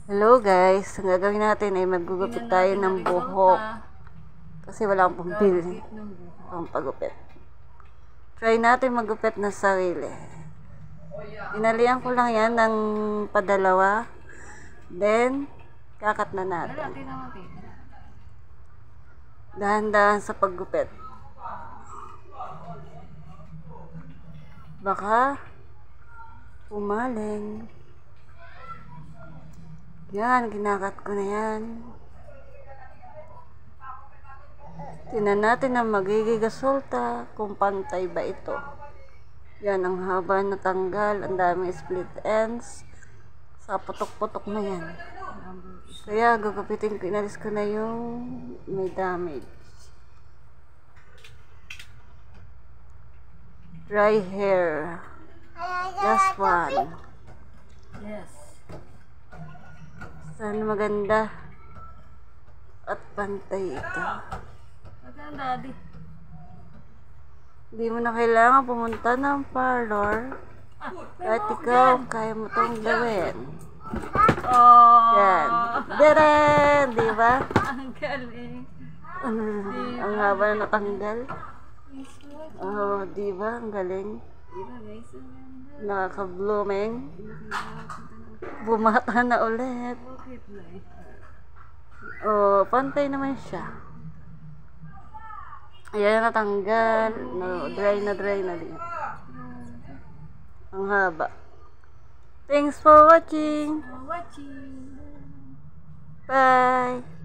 Hello guys, ang gagawin natin ay maggugupit tayo ng buhok. Kasi wala akong pambili pang pagupit. Try natin maggupit na sarili. Tinalian ko lang yan ng padalawa. Then, kakat na natin. Dahan-dahan sa paggupit. Baka umaling. Yan, ginakat ko na yan. Tingnan natin ang magiging resulta kung pantay ba ito. Yan, ang haba na tanggal, ang daming split ends. Sa putok-putok na yan. Kaya gugupitin ko, inalis ko na yung may damage. Dry hair. Just one. Yes. Sana maganda at pantay ito. Maganda, Daddy. Hindi mo na kailangan pumunta ng parlor. Kahit ikaw, kaya mo itong gawin. Oh! Yan. Deren! Di ba? Ang galing. Ang haba na natanggal. Oh, di ba? Ang galing. Diba guys? Ang ganda. Nakaka-blooming. Bumata na ulit. Bakit na eh? Oh, pantay naman siya. Ayan, natanggal. No, dry na din. Ang haba. Thanks for watching. Watching. Bye.